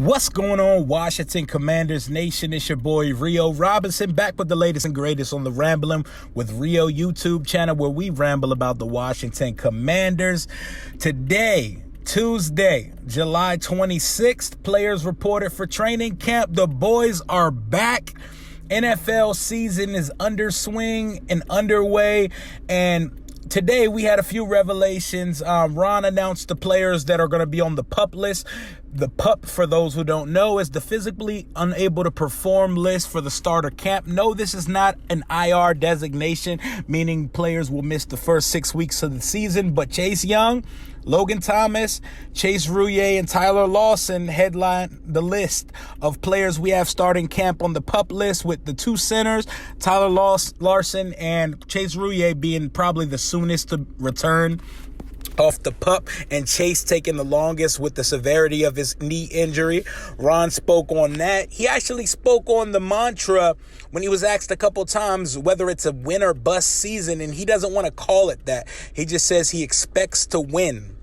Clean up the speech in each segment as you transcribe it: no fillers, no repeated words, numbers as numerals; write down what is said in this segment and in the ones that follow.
What's going on, Washington Commanders Nation? It's your boy Rio Robinson, back with the latest and greatest on the Rambling with Rio YouTube channel, where we ramble about the Washington Commanders. Today, Tuesday, July 26th, players reported for training camp. The boys are back. NFL season is under swing and underway, and today we had a few revelations. Ron announced the players that are going to be on the PUP list. The PUP, for those who don't know, is the physically unable to perform list for the starter camp. No, this is not an IR designation, meaning players will miss the first 6 weeks of the season. But Chase Young, Logan Thomas, Chase Rouillet, and Tyler Lawson headline the list of players we have starting camp on the PUP list, with the two centers, Tyler Larson and Chase Rouillet, being probably the soonest to return off the PUP, and Chase taking the longest with the severity of his knee injury. Ron spoke on that. He actually spoke on the mantra when he was asked a couple times whether it's a win or bust season, and he doesn't want to call it that. He just says he expects to win.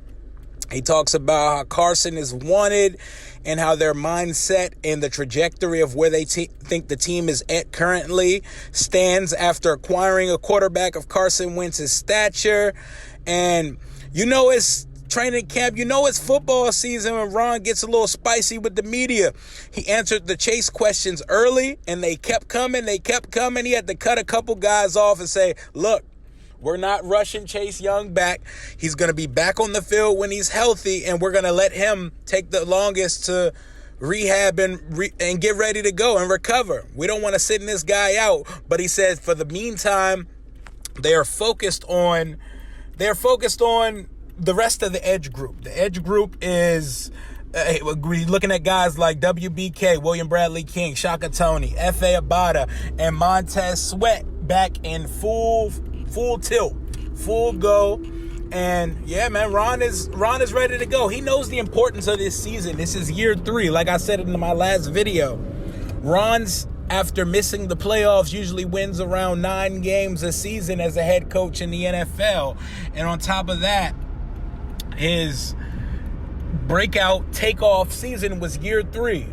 He talks about how Carson is wanted and how their mindset and the trajectory of where they think the team is at currently stands after acquiring a quarterback of Carson Wentz's stature. And you know it's training camp, you know it's football season when Ron gets a little spicy with the media. He answered the Chase questions early, and they kept coming. He had to cut a couple guys off and say, look, we're not rushing Chase Young back. He's going to be back on the field when he's healthy, and we're going to let him take the longest to rehab and get ready to go and recover. We don't want to send this guy out. But he said for the meantime, they're focused on the rest of the edge group. The edge group is looking at guys like WBK, William Bradley King, Shaka Toney, F.A. Abada, and Montez Sweat back in full tilt, full go. And yeah, man, Ron is ready to go. He knows the importance of this season. This is year 3. Like I said in my last video, Ron's, after missing the playoffs, usually wins around 9 games a season as a head coach in the NFL. And on top of that, his breakout takeoff season was year 3.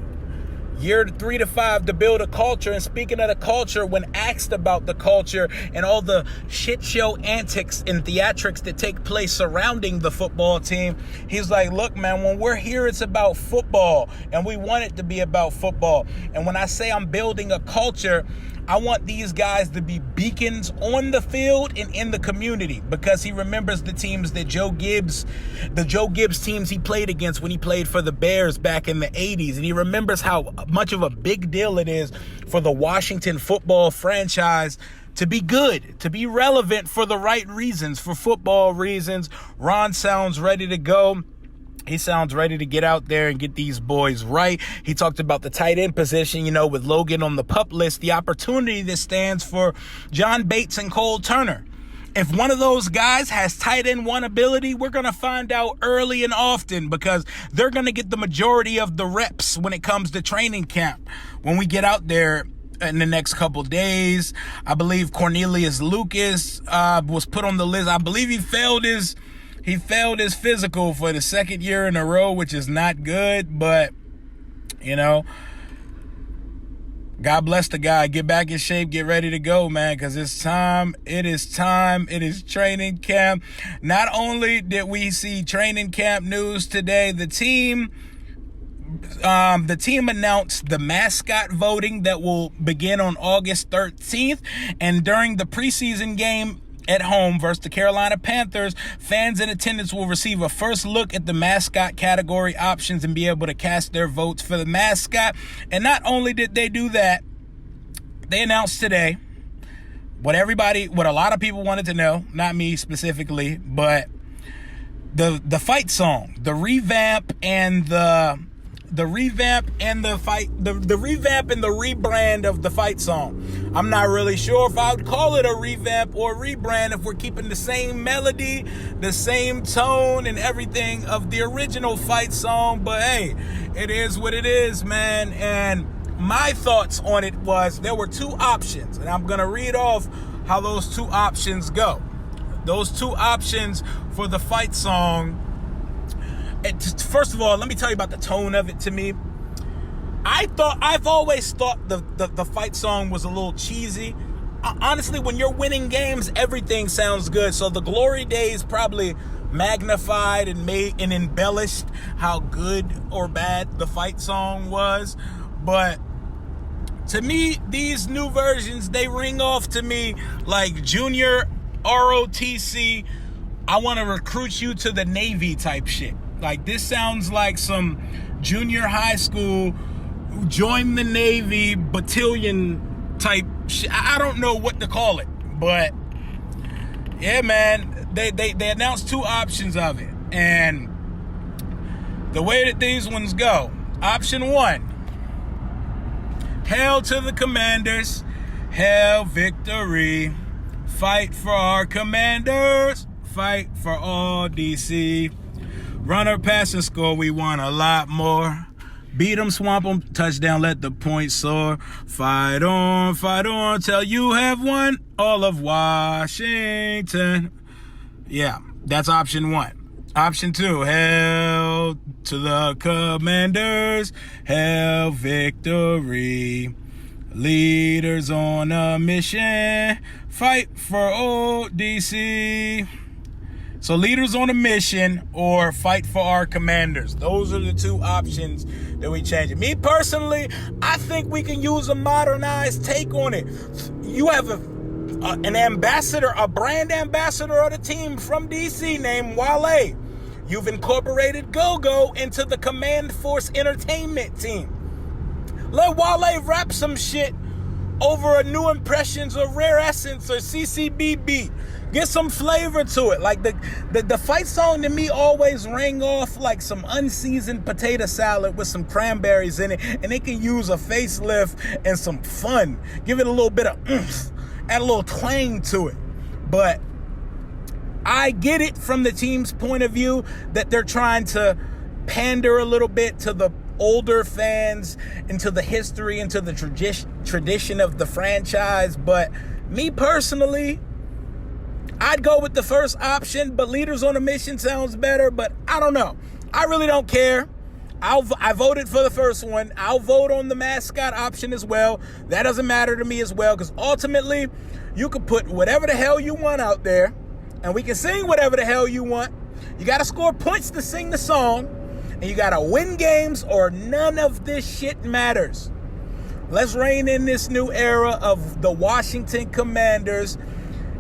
Year 3 to 5 to build a culture. And speaking of the culture, when asked about the culture and all the shit show antics and theatrics that take place surrounding the football team, he's like, look, man, when we're here, it's about football, and we want it to be about football. And when I say I'm building a culture, I want these guys to be beacons on the field and in the community, because he remembers the teams that Joe Gibbs teams he played against when he played for the Bears back in the 80s. And he remembers how much of a big deal it is for the Washington football franchise to be good, to be relevant for the right reasons, for football reasons. Ron sounds ready to go. He sounds ready to get out there and get these boys right. He talked about the tight end position, with Logan on the PUP list, the opportunity that stands for John Bates and Cole Turner. If one of those guys has tight end 1 ability, we're going to find out early and often, because they're going to get the majority of the reps when it comes to training camp. When we get out there in the next couple days, I believe Cornelius Lucas was put on the list. I believe he failed his physical for the 2nd year in a row, which is not good, but, God bless the guy. Get back in shape. Get ready to go, man, because it's time. It is time. It is training camp. Not only did we see training camp news today, the team announced the mascot voting that will begin on August 13th, and during the preseason game at home versus the Carolina Panthers, fans in attendance will receive a first look at the mascot category options and be able to cast their votes for the mascot. And not only did they do that, they announced today what a lot of people wanted to know, not me specifically, but the fight song, the revamp and the rebrand of the fight song. I'm not really sure if I would call it a revamp or rebrand if we're keeping the same melody, the same tone and everything of the original fight song. But hey, it is what it is, man. And my thoughts on it was there were 2 options, and I'm going to read off how those 2 options go. Those 2 options for the fight song. First of all, let me tell you about the tone of it to me. I've always thought the fight song was a little cheesy. Honestly, when you're winning games, everything sounds good. So the glory days probably magnified and made and embellished how good or bad the fight song was. But to me, these new versions, they ring off to me like Junior ROTC, I want to recruit you to the Navy type shit. Like, this sounds like some junior high school, join the Navy battalion type shit. I don't know what to call it, but yeah, man, they announced two options of it. And the way that these ones go, option one, hail to the commanders, hail victory, fight for our commanders, fight for all DC, runner, pass, and score, we want a lot more. Beat them, swamp them, touchdown, let the points soar. Fight on, till you have won all of Washington. Yeah, that's option one. Option two, hail to the commanders, hail victory. Leaders on a mission, fight for old DC. So leaders on a mission or fight for our commanders. Those are the two options that we change it. Me personally, I think we can use a modernized take on it. You have an ambassador, a brand ambassador of the team from DC named Wale. You've incorporated Go-Go into the Command Force Entertainment team. Let Wale rap some shit over a new impressions of Rare Essence or CCB beat. Get some flavor to it. Like the fight song to me always rang off like some unseasoned potato salad with some cranberries in it, and they can use a facelift and some fun. Give it a little bit of oomph, add a little twang to it. But I get it from the team's point of view that they're trying to pander a little bit to the older fans, into the history, into the tradition of the franchise. But me personally, I'd go with the first option, but Leaders on a Mission sounds better. But I don't know. I really don't care. I voted for the first one. I'll vote on the Mascot option as well. That doesn't matter to me as well, because ultimately, you can put whatever the hell you want out there, and we can sing whatever the hell you want. You got to score points to sing the song, and you got to win games, or none of this shit matters. Let's rein in this new era of the Washington Commanders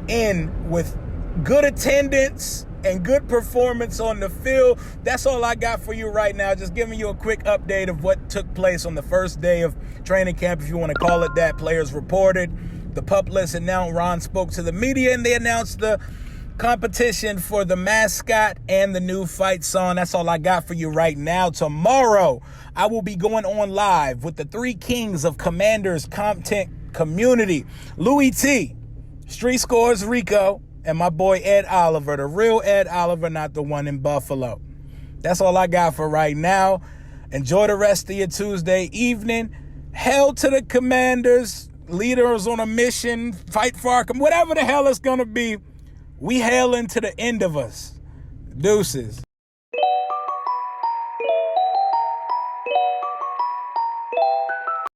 in with good attendance and good performance on the field. That's all I got for you right now. Just giving you a quick update of what took place on the first day of training camp, if you want to call it that. Players reported, the pup list announced, Ron spoke to the media, and they announced the competition for the Mascot and the new fight song. That's all I got for you right now. Tomorrow, I will be going on live with the three kings of Commanders content community, Louis T, Street Scores Rico, and my boy Ed Oliver, the real Ed Oliver, not the one in Buffalo. That's all I got for right now. Enjoy the rest of your Tuesday evening. Hail to the Commanders, leaders on a mission, fight for our, whatever the hell it's going to be. We hailing to the end of us. Deuces.